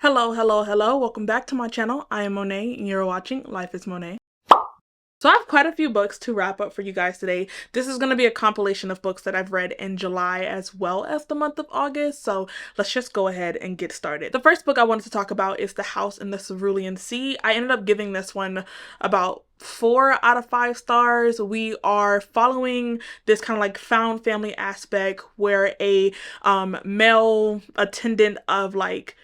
Hello, hello, hello. Welcome back to my channel. I am Monet and you're watching Life is Monet. So I have quite a few books to wrap up for you guys today. This is going to be a compilation of books that I've read in July as well as the month of August. So let's just go ahead and get started. The first book I wanted to talk about is The House in the Cerulean Sea. I ended up giving this one about 4 out of 5 stars. We are following this kind of like found family aspect where a male attendant of like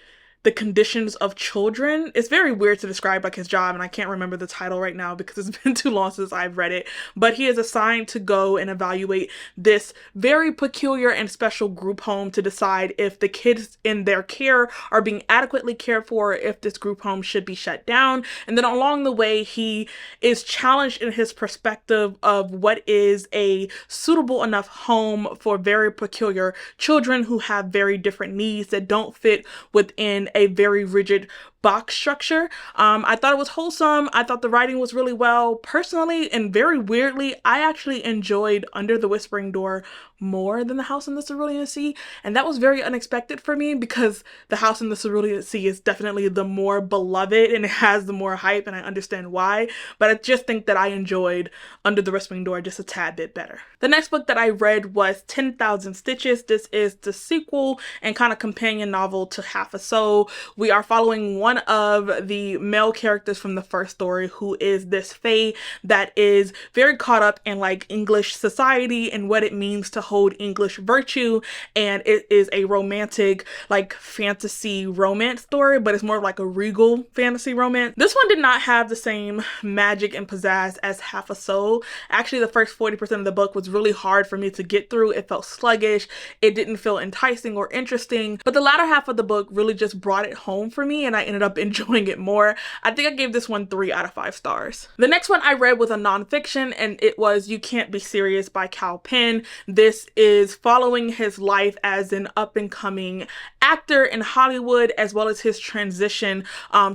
the conditions of children. It's very weird to describe like his job, and I can't remember the title right now because it's been too long since I've read it, but he is assigned to go and evaluate this very peculiar and special group home to decide if the kids in their care are being adequately cared for, if this group home should be shut down. And then along the way, he is challenged in his perspective of what is a suitable enough home for very peculiar children who have very different needs that don't fit within a very rigid box structure. I thought it was wholesome. I thought the writing was really well. Personally, and very weirdly, I actually enjoyed Under the Whispering Door more than The House in the Cerulean Sea, and that was very unexpected for me because The House in the Cerulean Sea is definitely the more beloved and it has the more hype, and I understand why, but I just think that I enjoyed Under the Whispering Door just a tad bit better. The next book that I read was 10,000 Stitches. This is the sequel and kind of companion novel to Half a Soul. We are following one of the male characters from the first story, who is this fae that is very caught up in like English society and what it means to hold English virtue, and it is a romantic like fantasy romance story, but it's more of like a regal fantasy romance. This one did not have the same magic and pizzazz as Half a Soul. Actually, the first 40% of the book was really hard for me to get through. It felt sluggish, it didn't feel enticing or interesting, but the latter half of the book really just brought it home for me and I ended up enjoying it more. I think I gave this one 3 out of 5 stars. The next one I read was a nonfiction, and it was You Can't Be Serious by Kal Penn. This is following his life as an up-and-coming actor in Hollywood, as well as his transition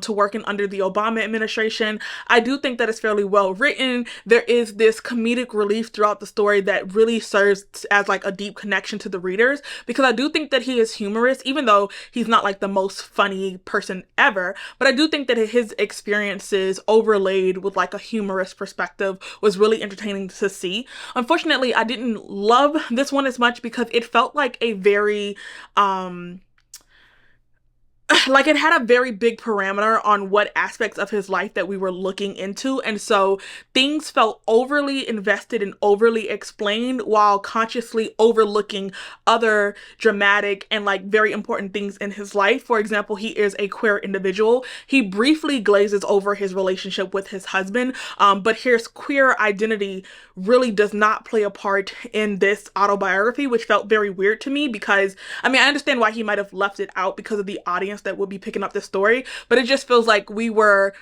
to working under the Obama administration. I do think that it's fairly well written. There is this comedic relief throughout the story that really serves as like a deep connection to the readers, because I do think that he is humorous, even though he's not like the most funny person ever. But I do think that his experiences overlaid with like a humorous perspective was really entertaining to see. Unfortunately, I didn't love this one as much because it felt like a very like it had a very big parameter on what aspects of his life that we were looking into, and so things felt overly invested and overly explained while consciously overlooking other dramatic and like very important things in his life. For example, he is a queer individual. He briefly glazes over his relationship with his husband, but his queer identity really does not play a part in this autobiography, which felt very weird to me because, I mean, I understand why he might have left it out because of the audience that would be picking up the story, but it just feels like we were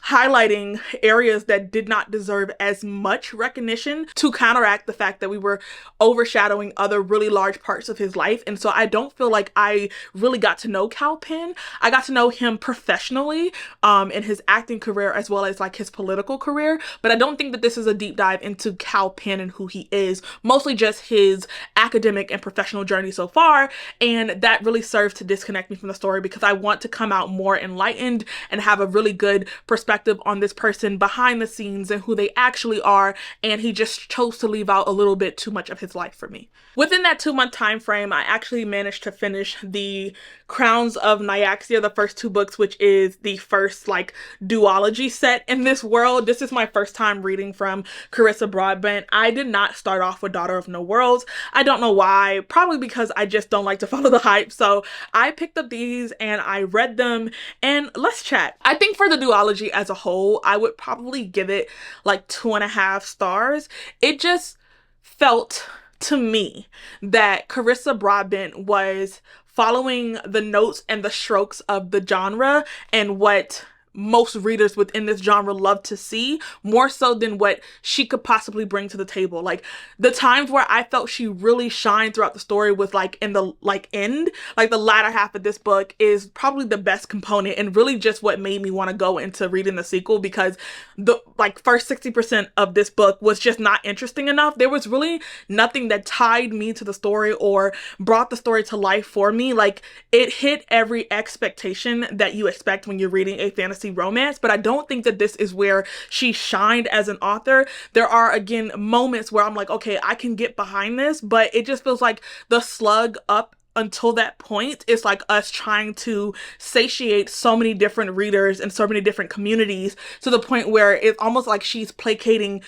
highlighting areas that did not deserve as much recognition to counteract the fact that we were overshadowing other really large parts of his life. And so I don't feel like I really got to know Kal Penn. I got to know him professionally in his acting career as well as like his political career, but I don't think that this is a deep dive into Kal Penn and who he is, mostly just his academic and professional journey so far, and that really serves to disconnect me from the story because I want to come out more enlightened and have a really good perspective on this person behind the scenes and who they actually are, and he just chose to leave out a little bit too much of his life for me. Within that 2-month time frame, I actually managed to finish the Crowns of Myaxia, the first 2 books, which is the first like duology set in this world. This is my first time reading from Carissa Broadbent. I did not start off with Daughter of No Worlds. I don't know why, probably because I just don't like to follow the hype. So I picked up these and I read them, and let's chat. I think for the duology as a whole, I would probably give it like 2.5 stars. It just felt to me that Carissa Broadbent was following the notes and the strokes of the genre and what most readers within this genre love to see, more so than what she could possibly bring to the table. Like the times where I felt she really shined throughout the story was like in the end, like the latter half of this book is probably the best component and really just what made me want to go into reading the sequel, because the like first 60% of this book was just not interesting enough. There was really nothing that tied me to the story or brought the story to life for me. Like it hit every expectation that you expect when you're reading a fantasy romance, but I don't think that this is where she shined as an author. There are, again, moments where I'm like, okay, I can get behind this, but it just feels like the slug up until that point is like us trying to satiate so many different readers and so many different communities to the point where it's almost like she's placating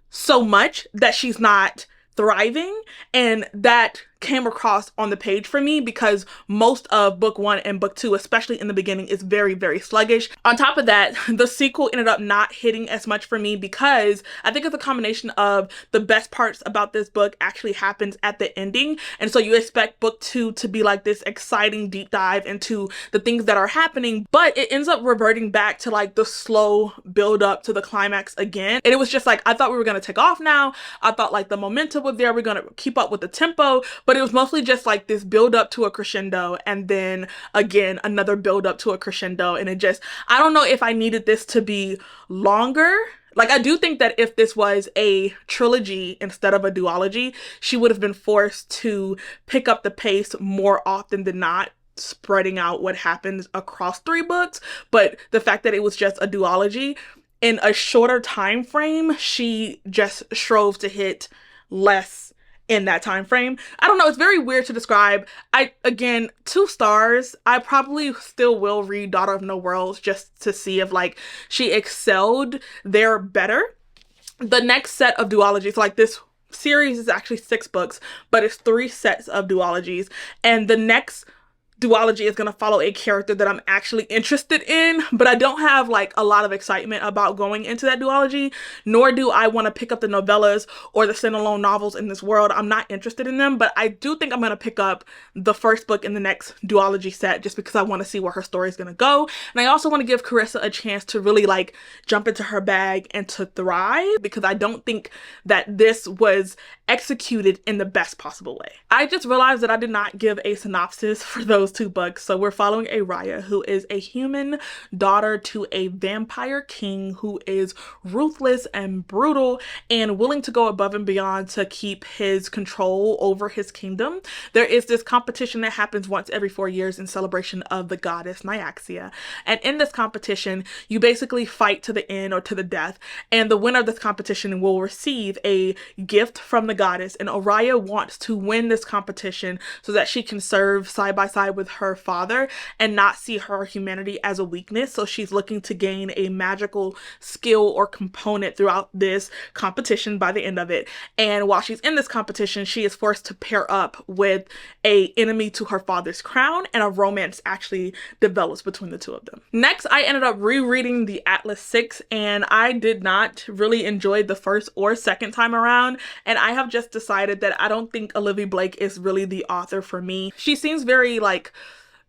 so much that she's not thriving. And that came across on the page for me because most of book 1 and book 2, especially in the beginning, is very, very sluggish. On top of that, the sequel ended up not hitting as much for me because I think it's a combination of the best parts about this book actually happens at the ending. And so you expect book 2 to be like this exciting deep dive into the things that are happening, but it ends up reverting back to like the slow build up to the climax again. And it was just like, I thought we were going to take off now. I thought like the momentum was there. We're going to keep up with the tempo, but it was mostly just like this build up to a crescendo and then again another build up to a crescendo. And it just, I don't know if I needed this to be longer. Like I do think that if this was a trilogy instead of a duology, she would have been forced to pick up the pace more often than not, spreading out what happens across 3 books. But the fact that it was just a duology in a shorter time frame, she just strove to hit less in that time frame. I don't know, it's very weird to describe. Again, 2 stars. I probably still will read Daughter of No Worlds just to see if like she excelled there better. The next set of duologies, like this series is actually 6 books, but it's 3 sets of duologies, and the next duology is going to follow a character that I'm actually interested in, but I don't have like a lot of excitement about going into that duology, nor do I want to pick up the novellas or the standalone novels in this world. I'm not interested in them, but I do think I'm going to pick up the first book in the next duology set just because I want to see where her story is going to go. And I also want to give Carissa a chance to really like jump into her bag and to thrive, because I don't think that this was executed in the best possible way. I just realized that I did not give a synopsis for those 2 books. So we're following Araya, who is a human daughter to a vampire king who is ruthless and brutal and willing to go above and beyond to keep his control over his kingdom. There is this competition that happens once every 4 years in celebration of the goddess Myaxia. And in this competition, you basically fight to the end or to the death. And the winner of this competition will receive a gift from the goddess. And Araya wants to win this competition so that she can serve side by side with her father and not see her humanity as a weakness. So she's looking to gain a magical skill or component throughout this competition by the end of it. And while she's in this competition, she is forced to pair up with a enemy to her father's crown, and a romance actually develops between the 2 of them. Next, I ended up rereading the Atlas 6, and I did not really enjoy the first or second time around. And I have just decided that I don't think Olivia Blake is really the author for me. She seems very like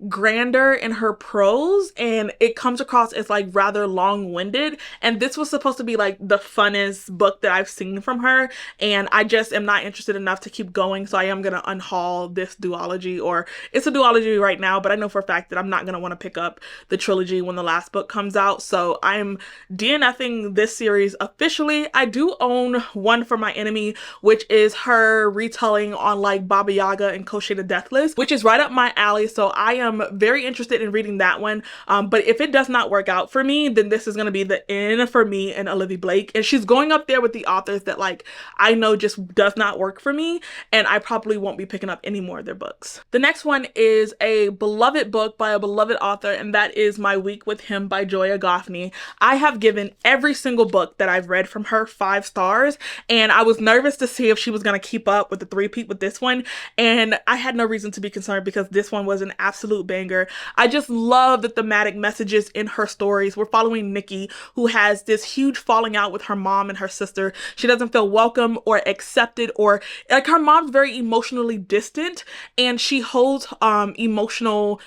grander in her prose, and it comes across as like rather long-winded, and this was supposed to be like the funnest book that I've seen from her, and I just am not interested enough to keep going. So I am gonna unhaul this duology, or it's a duology right now, but I know for a fact that I'm not gonna want to pick up the trilogy when the last book comes out. So I'm DNFing this series officially. I do own One for My Enemy, which is her retelling on like Baba Yaga and Koschei the Deathless, which is right up my alley. So I am very interested in reading that one. But if it does not work out for me, then this is going to be the end for me and Olivia Blake. And she's going up there with the authors that like I know just does not work for me, and I probably won't be picking up any more of their books. The next one is a beloved book by a beloved author, and that is My Week with Him by Joya Goffney. I have given every single book that I've read from her 5 stars, and I was nervous to see if she was going to keep up with the three-peat with this one, and I had no reason to be concerned because this one was an absolute banger. I just love the thematic messages in her stories. We're following Nikki, who has this huge falling out with her mom and her sister. She doesn't feel welcome or accepted, or like her mom's very emotionally distant, and she holds emotional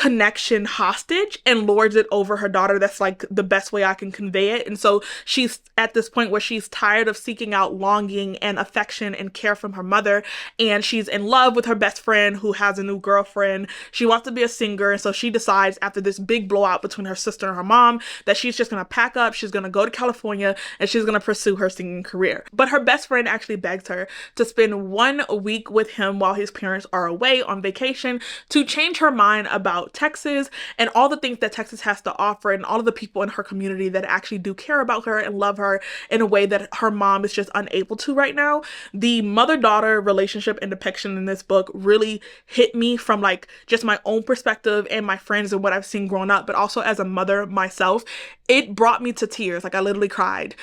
connection hostage and lords it over her daughter. That's like the best way I can convey it. And so she's at this point where she's tired of seeking out longing and affection and care from her mother, and she's in love with her best friend who has a new girlfriend. She wants to be a singer, and so she decides after this big blowout between her sister and her mom that she's just gonna pack up, she's gonna go to California, and she's gonna pursue her singing career. But her best friend actually begs her to spend 1 week with him while his parents are away on vacation to change her mind about Texas and all the things that Texas has to offer and all of the people in her community that actually do care about her and love her in a way that her mom is just unable to right now. The mother-daughter relationship and depiction in this book really hit me from like just my own perspective and my friends and what I've seen growing up, but also as a mother myself. It brought me to tears. Like I literally cried.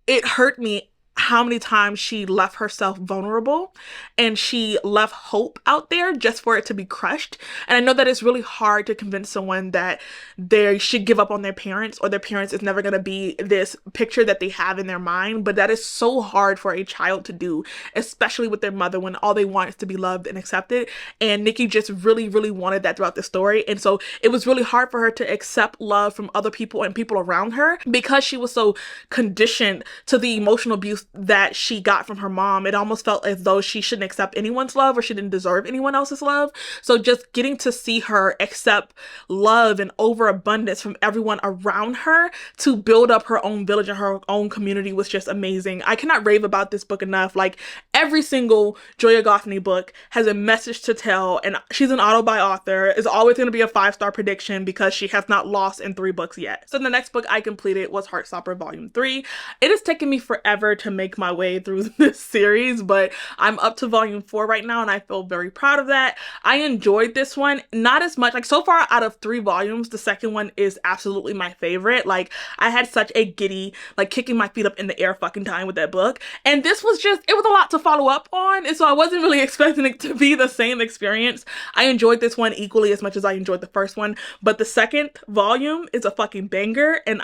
It hurt me how many times she left herself vulnerable and she left hope out there just for it to be crushed. And I know that it's really hard to convince someone that they should give up on their parents or their parents is never going to be this picture that they have in their mind, but that is so hard for a child to do, especially with their mother when all they want is to be loved and accepted. And Nikki just really, really wanted that throughout the story. And so it was really hard for her to accept love from other people and people around her because she was so conditioned to the emotional abuse that she got from her mom. It almost felt as though she shouldn't accept anyone's love or she didn't deserve anyone else's love. So just getting to see her accept love and overabundance from everyone around her to build up her own village and her own community was just amazing. I cannot rave about this book enough. Like every single Joya Goffney book has a message to tell, and she's an auto-buy author. It's always going to be a 5-star prediction because she has not lost in 3 books yet. So the next book I completed was Heartstopper Volume 3. It has taken me forever to make my way through this series, but I'm up to Volume 4 right now and I feel very proud of that. I enjoyed this one, not as much. Like so far out of 3 volumes, the second one is absolutely my favorite. Like I had such a giddy, like kicking my feet up in the air fucking time with that book. And this was just, it was a lot to follow up on. And so I wasn't really expecting it to be the same experience. I enjoyed this one equally as much as I enjoyed the first one, but the second volume is a fucking banger and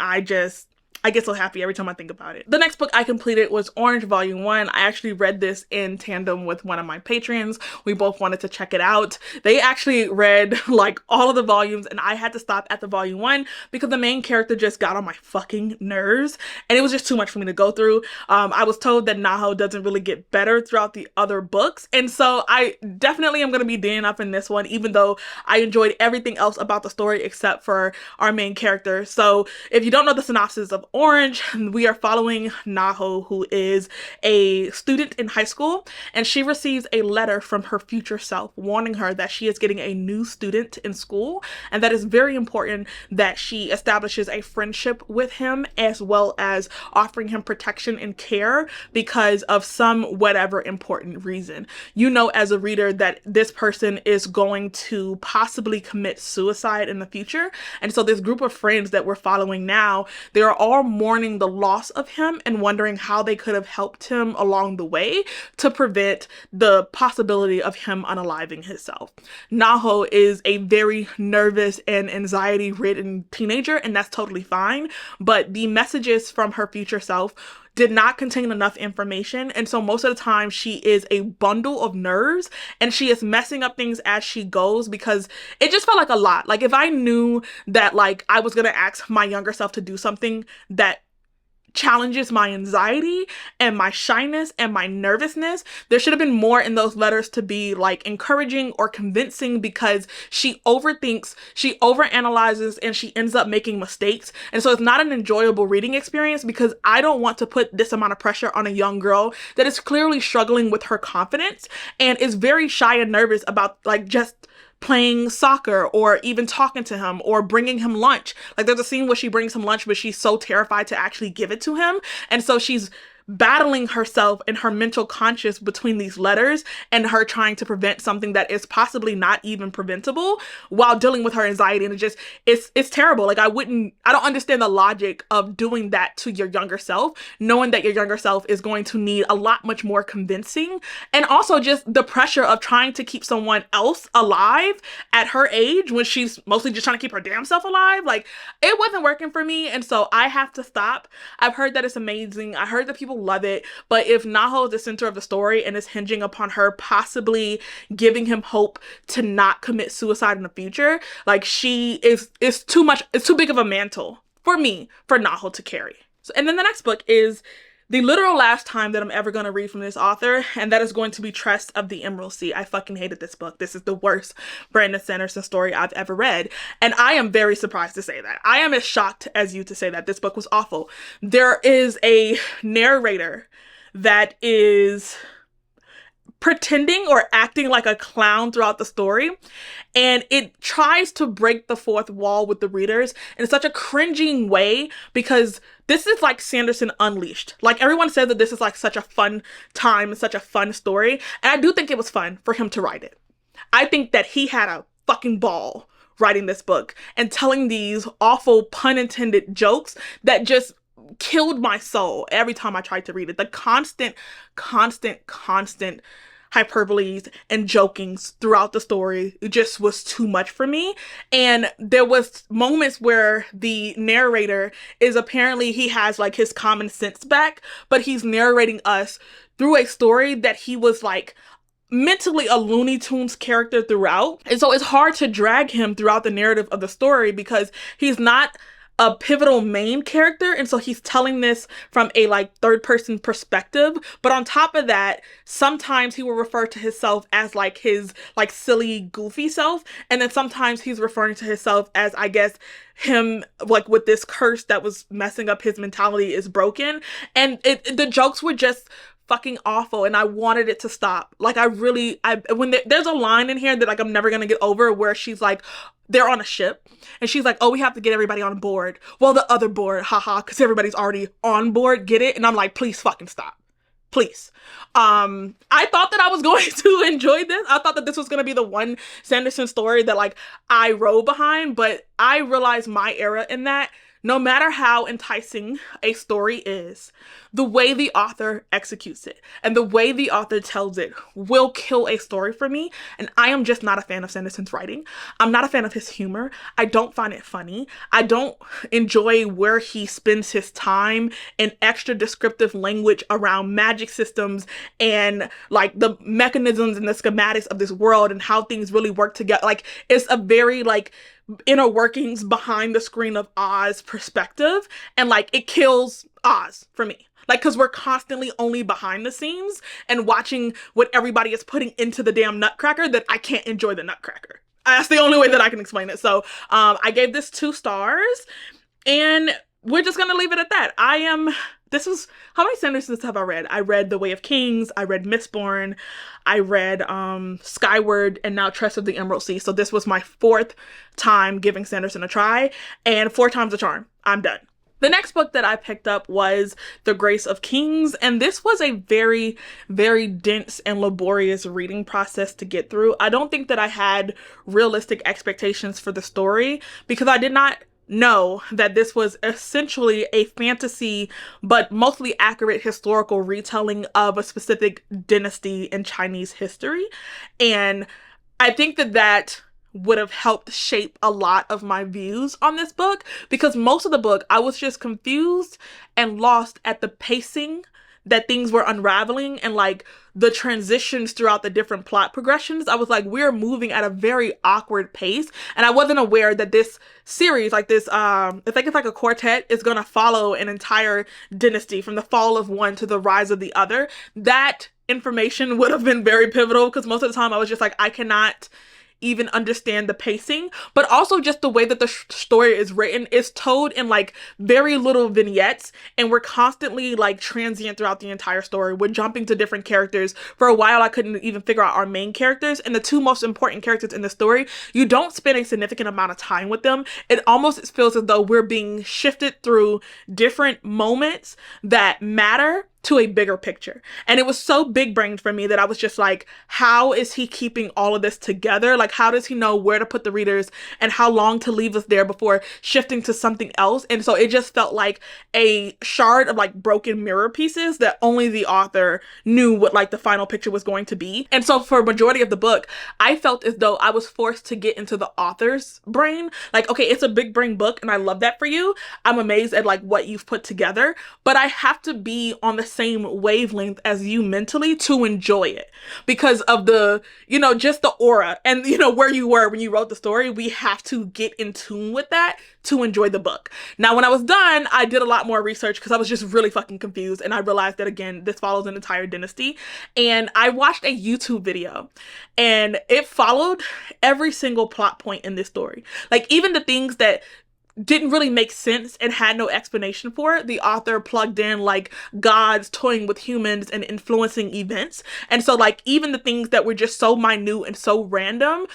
I get so happy every time I think about it. The next book I completed was Orange Volume 1. I actually read this in tandem with one of my patrons. We both wanted to check it out. They actually read like all of the volumes and I had to stop at the Volume 1 because the main character just got on my fucking nerves and it was just too much for me to go through. I was told that Naho doesn't really get better throughout the other books, and so I definitely am going to be D'ing up in this one, even though I enjoyed everything else about the story except for our main character. So if you don't know the synopsis of Orange, we are following Naho, who is a student in high school, and she receives a letter from her future self warning her that she is getting a new student in school and that it's very important that she establishes a friendship with him as well as offering him protection and care because of some whatever important reason. You know as a reader that this person is going to possibly commit suicide in the future, and so this group of friends that we're following now, they are all mourning the loss of him and wondering how they could have helped him along the way to prevent the possibility of him unaliving himself. Naho is a very nervous and anxiety-ridden teenager, and that's totally fine, but the messages from her future self did not contain enough information, and so most of the time she is a bundle of nerves and she is messing up things as she goes because it just felt like a lot. Like if I knew that like I was gonna ask my younger self to do something that challenges my anxiety and my shyness and my nervousness, there should have been more in those letters to be like encouraging or convincing, because she overthinks, she overanalyzes, and she ends up making mistakes. And so it's not an enjoyable reading experience because I don't want to put this amount of pressure on a young girl that is clearly struggling with her confidence and is very shy and nervous about like just playing soccer or even talking to him or bringing him lunch. Like there's a scene where she brings him lunch, but she's so terrified to actually give it to him. And so she's battling herself and her mental conscience between these letters and her trying to prevent something that is possibly not even preventable while dealing with her anxiety. And it's terrible. Like I don't understand the logic of doing that to your younger self, knowing that your younger self is going to need a lot much more convincing. And also just the pressure of trying to keep someone else alive at her age when she's mostly just trying to keep her damn self alive. Like it wasn't working for me. And so I have to stop. I've heard that it's amazing. I heard that people love it. But if Naho is the center of the story and is hinging upon her possibly giving him hope to not commit suicide in the future, like she is too much, it's too big of a mantle for me, for Naho to carry. So, and then the next book is the literal last time that I'm ever going to read from this author, and that is going to be Tress of the Emerald Sea. I fucking hated this book. This is the worst Brandon Sanderson story I've ever read, and I am very surprised to say that. I am as shocked as you to say that this book was awful. There is a narrator that is pretending or acting like a clown throughout the story, and it tries to break the fourth wall with the readers in such a cringing way, because this is like Sanderson Unleashed. Like, everyone says that this is like such a fun time and such a fun story, and I do think it was fun for him to write it. I think that he had a fucking ball writing this book and telling these awful pun intended jokes that just killed my soul every time I tried to read it. The constant hyperboles and jokings throughout the story, it just was too much for me. And there was moments where the narrator is apparently, he has like his common sense back, but he's narrating us through a story that he was like mentally a Looney Tunes character throughout. And so it's hard to drag him throughout the narrative of the story because he's not a pivotal main character, and so he's telling this from a like third person perspective. But on top of that, sometimes he will refer to himself as like his like silly goofy self, and then sometimes he's referring to himself as, I guess, him like with this curse that was messing up his mentality is broken. And the jokes were just fucking awful, and I wanted it to stop. Like, when there's a line in here that like I'm never gonna get over, where she's like, they're on a ship and she's like, oh, we have to get everybody on board. Well, the other board, haha, because everybody's already on board, get it? And I'm like, please fucking stop. Please. I thought that I was going to enjoy this. I thought that this was going to be the one Sanderson story that like I rode behind, but I realized my era in that no matter how enticing a story is, the way the author executes it and the way the author tells it will kill a story for me. And I am just not a fan of Sanderson's writing. I'm not a fan of his humor. I don't find it funny. I don't enjoy where he spends his time in extra descriptive language around magic systems and like the mechanisms and the schematics of this world and how things really work together. Like, it's a very like inner workings behind the screen of Oz perspective, and like it kills Oz for me. Like, because we're constantly only behind the scenes and watching what everybody is putting into the damn nutcracker, that I can't enjoy the nutcracker. That's the only way that I can explain it. So I gave this 2 stars, and we're just gonna leave it at that. How many Sandersons have I read? I read The Way of Kings, I read Mistborn, I read Skyward, and now Tress of the Emerald Sea. So this was my 4th time giving Sanderson a try, and 4 times a charm. I'm done. The next book that I picked up was The Grace of Kings, and this was a very, very dense and laborious reading process to get through. I don't think that I had realistic expectations for the story because I did not know that this was essentially a fantasy but mostly accurate historical retelling of a specific dynasty in Chinese history. And I think that would have helped shape a lot of my views on this book, because most of the book I was just confused and lost at the pacing that things were unraveling and like the transitions throughout the different plot progressions. I was like, we're moving at a very awkward pace, and I wasn't aware that this series, like this it's like a quartet, is gonna follow an entire dynasty from the fall of one to the rise of the other. That information would have been very pivotal, because most of the time I was just like, I cannot even understand the pacing, but also just the way that the story is written is told in like very little vignettes, and we're constantly like transient throughout the entire story. We're jumping to different characters. For a while I couldn't even figure out our main characters, and the 2 most important characters in the story, you don't spend a significant amount of time with them. It almost feels as though we're being shifted through different moments that matter to a bigger picture. And it was so big brained for me that I was just like, how is he keeping all of this together? Like, how does he know where to put the readers and how long to leave us there before shifting to something else? And so it just felt like a shard of like broken mirror pieces that only the author knew what like the final picture was going to be. And so for a majority of the book, I felt as though I was forced to get into the author's brain. Like, okay, it's a big brain book and I love that for you. I'm amazed at like what you've put together, but I have to be on the same wavelength as you mentally to enjoy it because of the, you know, just the aura and, you know, where you were when you wrote the story. We have to get in tune with that to enjoy the book. Now, when I was done, I did a lot more research because I was just really fucking confused, and I realized that, again, this follows an entire dynasty. And I watched a YouTube video, and it followed every single plot point in this story. Like, even the things that didn't really make sense and had no explanation for it, the author plugged in like gods toying with humans and influencing events. And so like even the things that were just so minute and so random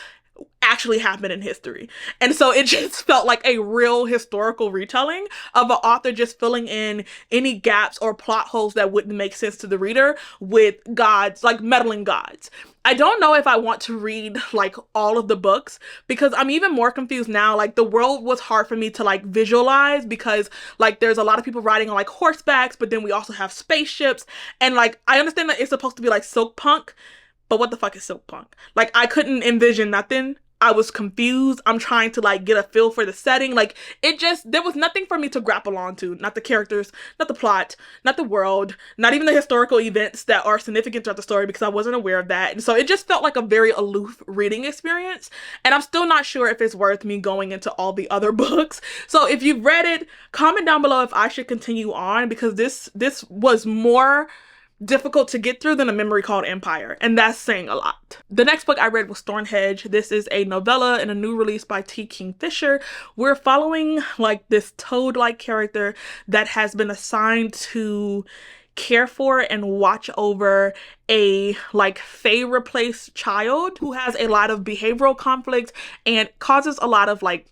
actually happened in history. And so it just felt like a real historical retelling of an author just filling in any gaps or plot holes that wouldn't make sense to the reader with gods, like meddling gods. I don't know if I want to read like all of the books because I'm even more confused now. Like the world was hard for me to like visualize because like there's a lot of people riding on like horsebacks, but then we also have spaceships. And like I understand that it's supposed to be like silk punk, but what the fuck is silk punk? Like I couldn't envision nothing. I was confused. I'm trying to like get a feel for the setting. Like it just, there was nothing for me to grapple onto. Not the characters, not the plot, not the world, not even the historical events that are significant throughout the story because I wasn't aware of that. And so it just felt like a very aloof reading experience. And I'm still not sure if it's worth me going into all the other books. So if you've read it, comment down below if I should continue on because this was more difficult to get through than A Memory Called Empire, and that's saying a lot. The next book I read was Thornedge. This is a novella and a new release by T. Kingfisher. We're following like this toad-like character that has been assigned to care for and watch over a like fae replaced child who has a lot of behavioral conflict and causes a lot of like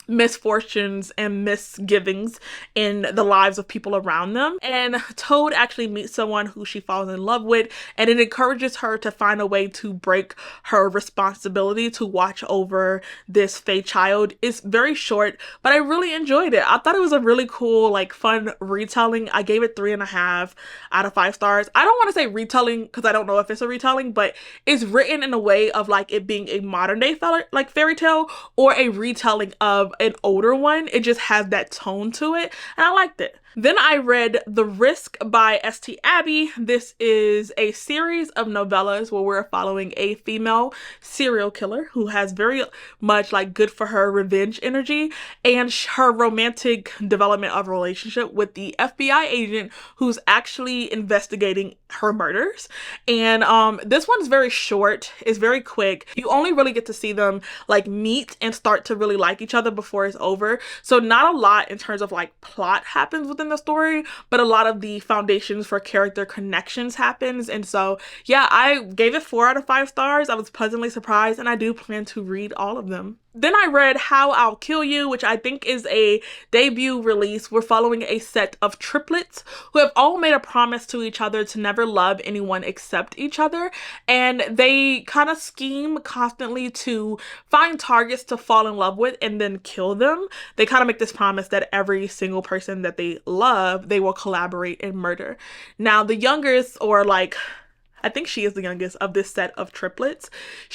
misfortunes and misgivings in the lives of people around them. And Toad actually meets someone who she falls in love with, and it encourages her to find a way to break her responsibility to watch over this fae child. It's very short, but I really enjoyed it. I thought it was a really cool, like fun retelling. I gave it 3.5 out of 5 stars. I don't want to say retelling because I don't know if it's a retelling, but it's written in a way of like it being a modern day like fairy tale or a retelling of an older one. It just has that tone to it and I liked it. Then I read The Risk by St. Abbey. This is a series of novellas where we're following a female serial killer who has very much like good for her revenge energy and her romantic development of a relationship with the FBI agent who's actually investigating her murders. And this one's very short. It's very quick. You only really get to see them like meet and start to really like each other before it's over. So not a lot in terms of like plot happens within the story, but a lot of the foundations for character connections happens. And so yeah, I gave it 4 out of 5 stars. I was pleasantly surprised and I do plan to read all of them. Then I read How I'll Kill You, which I think is a debut release. We're following a set of triplets who have all made a promise to each other to never love anyone except each other. And they kind of scheme constantly to find targets to fall in love with and then kill them. They kind of make this promise that every single person that they love, they will collaborate and murder. Now, the youngest, or like, I think she is the youngest of this set of triplets.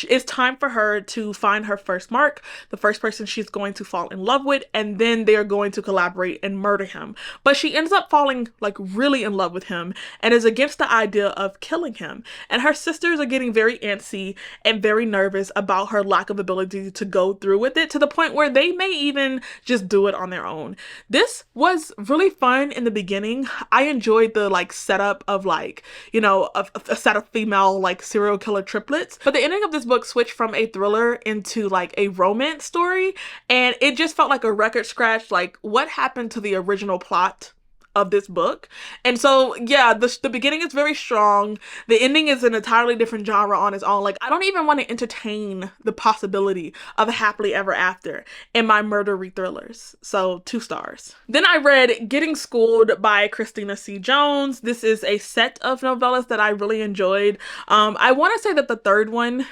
It's time for her to find her first mark, the first person she's going to fall in love with, and then they're going to collaborate and murder him. But she ends up falling like really in love with him and is against the idea of killing him. And her sisters are getting very antsy and very nervous about her lack of ability to go through with it, to the point where they may even just do it on their own. This was really fun in the beginning. I enjoyed the like setup of like, you know, a set of female like serial killer triplets, but the ending of this book switched from a thriller into like a romance story, and it just felt like a record scratch. Like, what happened to the original plot of this book? And so yeah, the beginning is very strong. The ending is an entirely different genre on its own. Like, I don't even want to entertain the possibility of a happily ever after in my murder thrillers. So 2 stars. Then I read Getting Schooled by Christina C. Jones. This is a set of novellas that I really enjoyed. I want to say that the third one,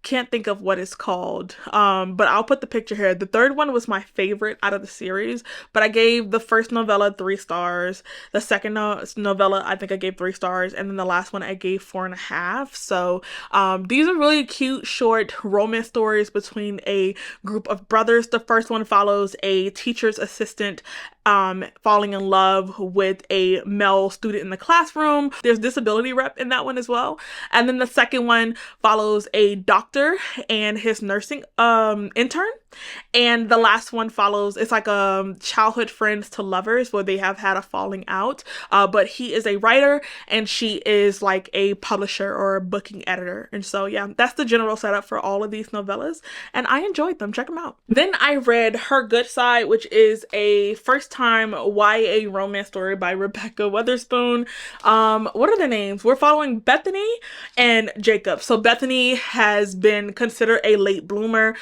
can't think of what it's called, but I'll put the picture here. The third one was my favorite out of the series, but I gave the first novella 3 stars. The second novella, I think I gave 3 stars, and then the last one I gave 4.5. So these are really cute, short romance stories between a group of brothers. The first one follows a teacher's assistant falling in love with a male student in the classroom. There's disability rep in that one as well. And then the second one follows a doctor and his nursing intern. And the last one follows, it's like childhood friends to lovers where they have had a falling out. But he is a writer and she is like a publisher or a booking editor. And so yeah, that's the general setup for all of these novellas. And I enjoyed them. Check them out. Then I read Her Good Side, which is a first-time YA romance story by Rebecca Weatherspoon. What are the names? We're following Bethany and Jacob. So Bethany has been considered a late bloomer.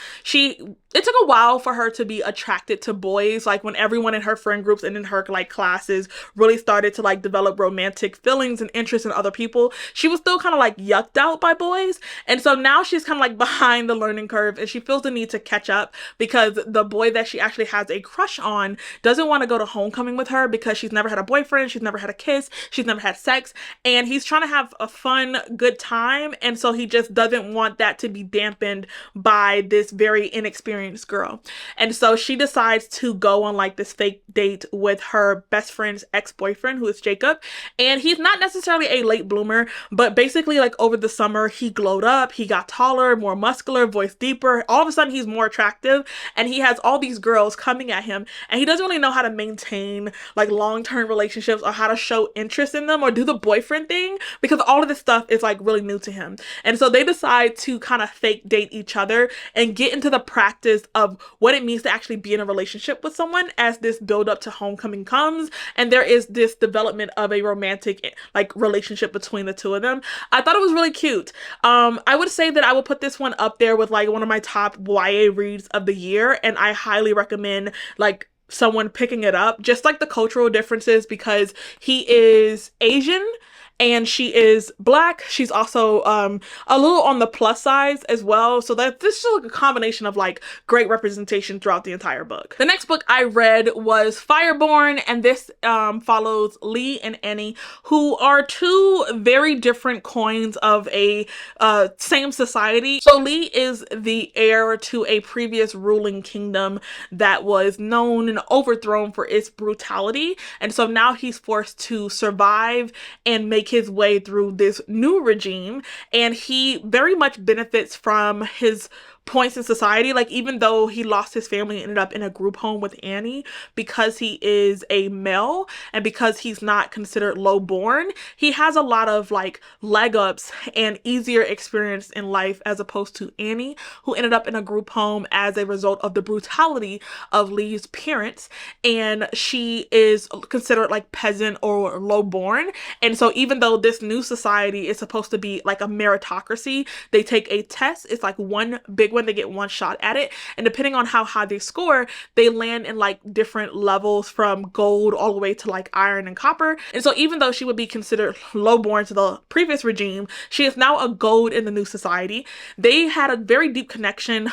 It took a while for her to be attracted to boys, like when everyone in her friend groups and in her like classes really started to like develop romantic feelings and interest in other people. She was still kind of like yucked out by boys. And so now she's kind of like behind the learning curve and she feels the need to catch up because the boy that she actually has a crush on doesn't want to go to homecoming with her because she's never had a boyfriend, she's never had a kiss, she's never had sex, and he's trying to have a fun, good time. And so he just doesn't want that to be dampened by this very inexperienced girl. And so she decides to go on like this fake date with her best friend's ex-boyfriend, who is Jacob. And he's not necessarily a late bloomer, but basically like over the summer he glowed up, he got taller, more muscular, voice deeper. All of a sudden he's more attractive and he has all these girls coming at him and he doesn't really know how to maintain like long-term relationships or how to show interest in them or do the boyfriend thing because all of this stuff is like really new to him. And so they decide to kind of fake date each other and get into the practice of what it means to actually be in a relationship with someone as this build up to homecoming comes, and there is this development of a romantic like relationship between the two of them. I thought it was really cute. I would say that I would put this one up there with like one of my top YA reads of the year, and I highly recommend like someone picking it up, just like the cultural differences, because he is Asian and she is Black. She's also a little on the plus size as well. So that this is like a combination of like great representation throughout the entire book. The next book I read was Fireborn, and this follows Lee and Annie, who are two very different coins of a same society. So Lee is the heir to a previous ruling kingdom that was known and overthrown for its brutality. And so now he's forced to survive and make his way through this new regime, and he very much benefits from his points in society. Like even though he lost his family and ended up in a group home with Annie, because he is a male and because he's not considered low born, he has a lot of like leg ups and easier experience in life as opposed to Annie, who ended up in a group home as a result of the brutality of Lee's parents, and she is considered like peasant or low born. And so even though this new society is supposed to be like a meritocracy, they take a test. It's like one big one, they get one shot at it, and depending on how high they score, they land in like different levels from gold all the way to like iron and copper. And so even though she would be considered lowborn to the previous regime, she is now a gold in the new society. They had a very deep connection,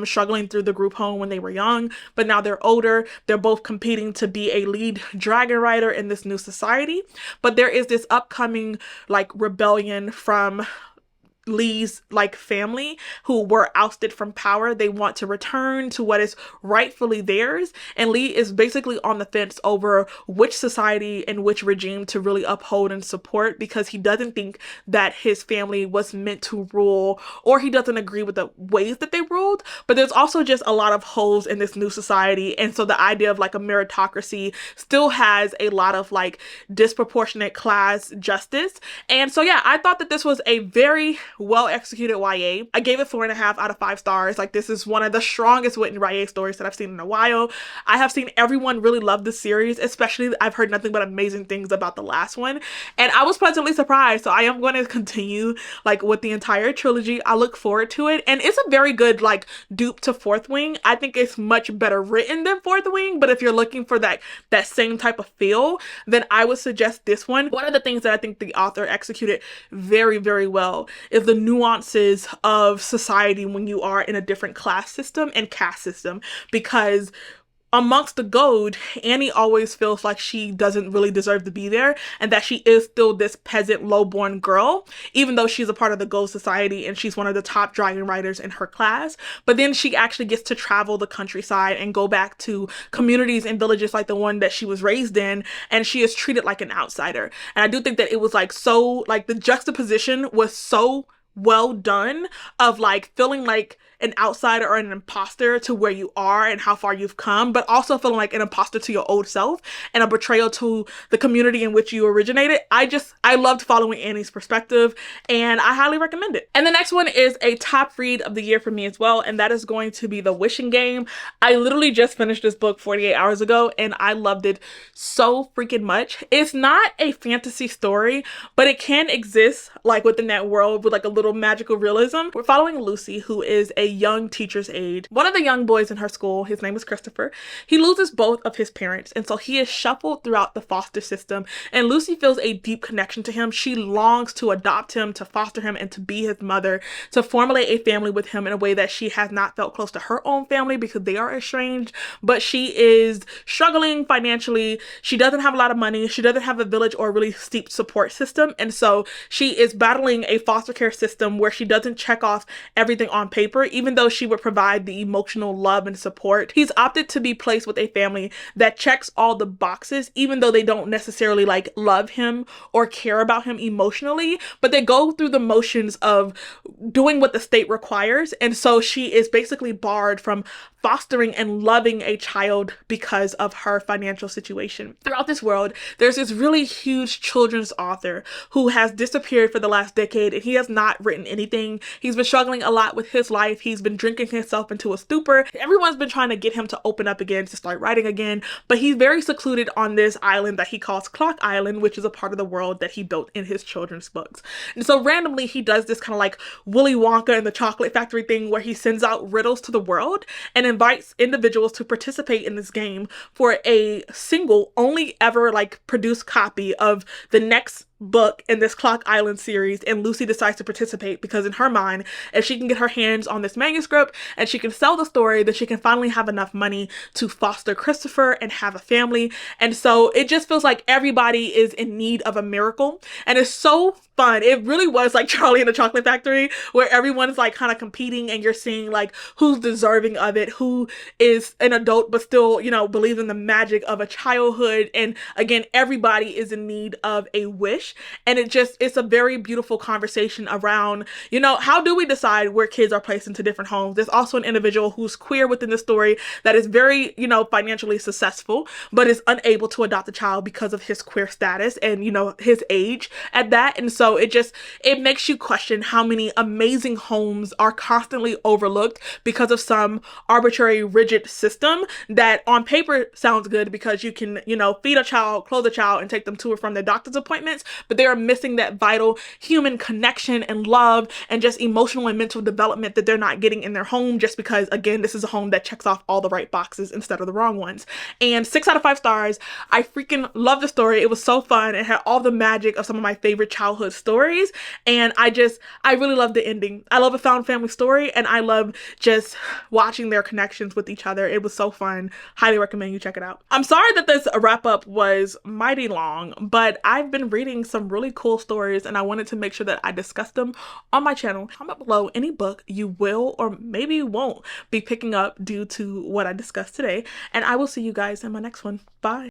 struggling through the group home when they were young, but now they're older. They're both competing to be a lead dragon rider in this new society. But there is this upcoming like rebellion from Lee's like family who were ousted from power. They want to return to what is rightfully theirs, and Lee is basically on the fence over which society and which regime to really uphold and support, because he doesn't think that his family was meant to rule, or he doesn't agree with the ways that they ruled. But there's also just a lot of holes in this new society, and so the idea of like a meritocracy still has a lot of like disproportionate class justice. And so yeah, I thought that this was a very well executed YA. I gave it 4.5 out of 5 stars. Like this is one of the strongest written YA stories that I've seen in a while. I have seen everyone really love the series, especially I've heard nothing but amazing things about the last one, and I was pleasantly surprised. So I am going to continue like with the entire trilogy. I look forward to it, and it's a very good like dupe to Fourth Wing. I think it's much better written than Fourth Wing, but if you're looking for that same type of feel, then I would suggest this one. One of the things that I think the author executed very, very well is the nuances of society when you are in a different class system and caste system, because amongst the gold, Annie always feels like she doesn't really deserve to be there and that she is still this peasant, low-born girl, even though she's a part of the Gold Society and she's one of the top dragon riders in her class. But then she actually gets to travel the countryside and go back to communities and villages like the one that she was raised in, and she is treated like an outsider. And I do think that it was like so, like the juxtaposition was so well done of like feeling like an outsider or an imposter to where you are and how far you've come, but also feeling like an imposter to your old self and a betrayal to the community in which you originated. I loved following Annie's perspective, and I highly recommend it. And the next one is a top read of the year for me as well, and that is going to be The Wishing Game. I literally just finished this book 48 hours ago, and I loved it so freaking much. It's not a fantasy story, but it can exist like within that world with like a little magical realism. We're following Lucy, who is a young teacher's aide. One of the young boys in her school, his name is Christopher, he loses both of his parents, and so he is shuffled throughout the foster system, and Lucy feels a deep connection to him. She longs to adopt him, to foster him, and to be his mother, to formulate a family with him in a way that she has not felt close to her own family because they are estranged. But she is struggling financially. She doesn't have a lot of money. She doesn't have a village or a really steep support system, and so she is battling a foster care system where she doesn't check off everything on paper, even though she would provide the emotional love and support. He's opted to be placed with a family that checks all the boxes, even though they don't necessarily like love him or care about him emotionally, but they go through the motions of doing what the state requires. And so she is basically barred from fostering and loving a child because of her financial situation. Throughout this world, there's this really huge children's author who has disappeared for the last decade, and he has not written anything. He's been struggling a lot with his life. He's been drinking himself into a stupor. Everyone's been trying to get him to open up again, to start writing again, but he's very secluded on this island that he calls Clock Island, which is a part of the world that he built in his children's books. And so randomly he does this kind of like Willy Wonka and the Chocolate Factory thing where he sends out riddles to the world and invites individuals to participate in this game for a single, only ever like produced copy of the next book in this Clock Island series. And Lucy decides to participate because in her mind, if she can get her hands on this manuscript and she can sell the story, then she can finally have enough money to foster Christopher and have a family. And so it just feels like everybody is in need of a miracle, and it's so fun. It really was like Charlie and the Chocolate Factory, where everyone's like kind of competing and you're seeing like who's deserving of it, who is an adult but still, you know, believes in the magic of a childhood. And again, everybody is in need of a wish. And it's a very beautiful conversation around, you know, how do we decide where kids are placed into different homes? There's also an individual who's queer within the story that is very, you know, financially successful, but is unable to adopt a child because of his queer status and, you know, his age at that. And so it makes you question how many amazing homes are constantly overlooked because of some arbitrary, rigid system that on paper sounds good because you can, you know, feed a child, clothe a child, and take them to or from their doctor's appointments, but they are missing that vital human connection and love and just emotional and mental development that they're not getting in their home, just because, again, this is a home that checks off all the right boxes instead of the wrong ones. And 6 out of 5 stars. I freaking love the story. It was so fun. It had all the magic of some of my favorite childhood stories, and I really love the ending. I love a found family story, and I love just watching their connections with each other. It was so fun. Highly recommend you check it out. I'm sorry that this wrap up was mighty long, but I've been reading some really cool stories and I wanted to make sure that I discussed them on my channel. Comment below any book you will or maybe you won't be picking up due to what I discussed today, and I will see you guys in my next one. Bye.